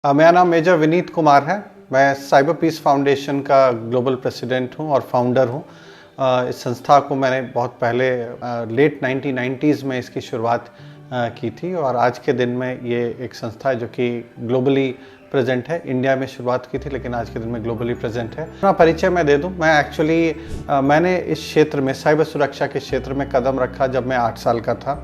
मेरा नाम मेजर विनीत कुमार है। मैं साइबर पीस फाउंडेशन का ग्लोबल प्रेसिडेंट हूँ और फाउंडर हूँ। इस संस्था को मैंने बहुत पहले लेट 1990s में इसकी शुरुआत की थी और आज के दिन में ये एक संस्था है जो कि ग्लोबली प्रेजेंट है। इंडिया में शुरुआत की थी लेकिन आज के दिन में ग्लोबली प्रेजेंट है। अपना परिचय मैं दे दूं, मैं एक्चुअली मैंने इस क्षेत्र में साइबर सुरक्षा के क्षेत्र में कदम रखा जब मैं 8 साल का था।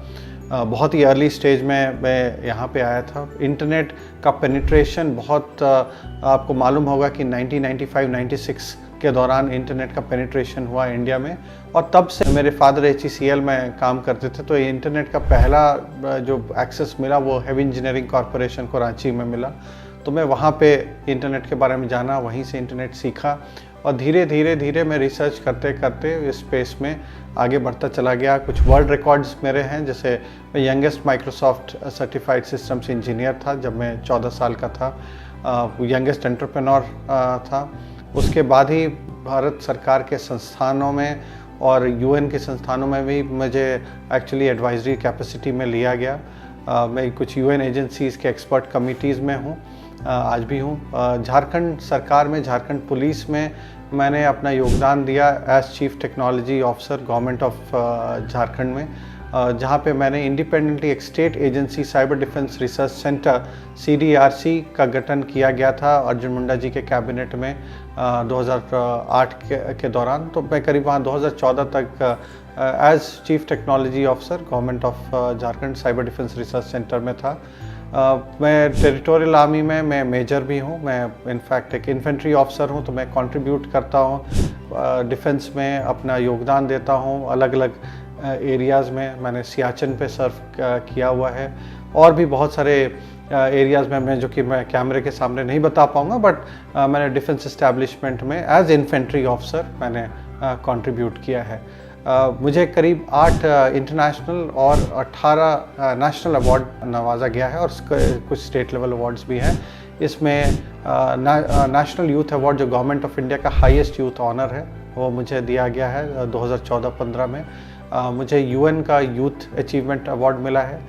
बहुत ही अर्ली स्टेज में मैं यहाँ पे आया था। इंटरनेट का पेनिट्रेशन बहुत आपको मालूम होगा कि 1995-96 के दौरान इंटरनेट का पेनिट्रेशन हुआ इंडिया में और तब से मेरे फादर HECL में काम करते थे तो इंटरनेट का पहला जो एक्सेस मिला वो हेवी इंजीनियरिंग कॉरपोरेशन को रांची में मिला। तो मैं वहाँ पे इंटरनेट के बारे में जाना, वहीं से इंटरनेट सीखा और धीरे धीरे मैं रिसर्च करते करते इस स्पेस में आगे बढ़ता चला गया। कुछ वर्ल्ड रिकॉर्ड्स मेरे हैं, जैसे मैं youngest Microsoft certified systems engineer था जब मैं 14 साल का था, यंगेस्ट एंटरप्रेन्योर था। उसके बाद ही भारत सरकार के संस्थानों में और UN के संस्थानों में भी मुझे एक्चुअली एडवाइजरी कैपेसिटी में लिया गया। मैं कुछ UN एजेंसीज़ के एक्सपर्ट कमिटीज़ में हूँ, आज भी हूँ। झारखंड सरकार में, झारखंड पुलिस में मैंने अपना योगदान दिया as chief technology officer government of Jharkhand में, जहाँ पे मैंने इंडिपेंडेंटली एक state agency cyber defence research centre CDRC का गठन किया गया था अर्जुन मुंडा जी के कैबिनेट में 2008 के दौरान। तो मैं करीब वहाँ 2014 तक as chief technology officer government of Jharkhand cyber defence research centre में था। मैं टेरिटोरियल आर्मी में मैं मेजर भी हूँ। मैं इनफैक्ट एक इन्फेंट्री ऑफिसर हूँ, तो मैं कंट्रीब्यूट करता हूँ डिफेंस में, अपना योगदान देता हूँ अलग अलग एरियाज़ में। मैंने सियाचिन पे सर्व किया हुआ है और भी बहुत सारे एरियाज़ में मैं जो कि मैं कैमरे के सामने नहीं बता पाऊँगा, बट मैंने डिफेंस इस्टेब्लिशमेंट में एज इन्फेंट्री ऑफिसर मैंने कंट्रीब्यूट किया है। मुझे करीब 8 इंटरनेशनल और 18 नेशनल अवार्ड नवाजा गया है और कुछ स्टेट लेवल अवार्ड्स भी हैं। इसमें नेशनल यूथ अवार्ड जो गवर्नमेंट ऑफ इंडिया का हाईएस्ट यूथ ऑनर है वो मुझे दिया गया है 2014-15 में। मुझे UN का यूथ अचीवमेंट अवार्ड मिला है।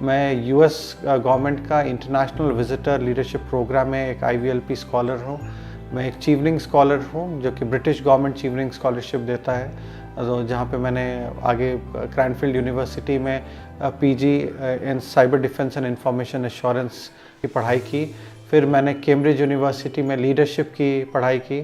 मैं US गवर्नमेंट का इंटरनेशनल विजिटर लीडरशिप प्रोग्राम में एक IVLP स्कॉलर हूँ। मैं एक चीवनिंग स्कॉलर हूँ जो कि ब्रिटिश गवर्नमेंट चीवनिंग स्कॉलरशिप देता है, तो जहाँ पे मैंने आगे क्रैनफील्ड यूनिवर्सिटी में PG in cyber defence and information assurance की पढ़ाई की। फिर मैंने कैम्ब्रिज यूनिवर्सिटी में लीडरशिप की पढ़ाई की।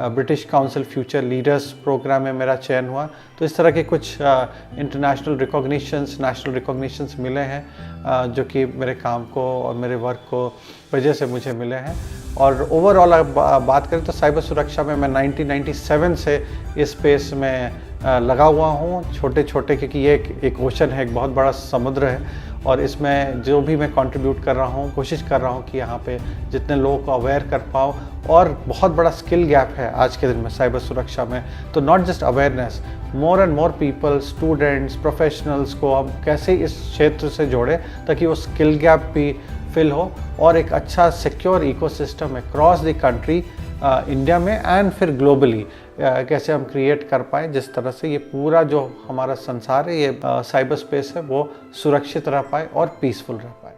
British Council future leaders programme में मेरा चयन हुआ। तो इस तरह के कुछ इंटरनेशनल रिकॉग्निशंस, नेशनल रिकॉग्निशंस मिले हैं जो कि मेरे काम को और मेरे वर्क को वजह से मुझे मिले हैं। और ओवरऑल बात करें तो साइबर सुरक्षा में मैं 1997 से इस स्पेस में लगा हुआ हूँ, छोटे छोटे, क्योंकि ये एक ओशन है, एक बहुत बड़ा समुद्र है और इसमें जो भी मैं कंट्रीब्यूट कर रहा हूँ, कोशिश कर रहा हूँ कि यहाँ पे जितने लोगों को अवेयर कर पाऊँ। और बहुत बड़ा स्किल गैप है आज के दिन में साइबर सुरक्षा में, तो not just awareness, more and more people, students, professionals को हम कैसे इस क्षेत्र से जोड़ें ताकि वो स्किल गैप भी फिल हो और एक अच्छा secure ecosystem across the country India में एंड फिर ग्लोबली कैसे हम क्रिएट कर पाएँ, जिस तरह से ये पूरा जो हमारा संसार है, ये साइबर स्पेस है, वो सुरक्षित रह पाए और पीसफुल रह पाए।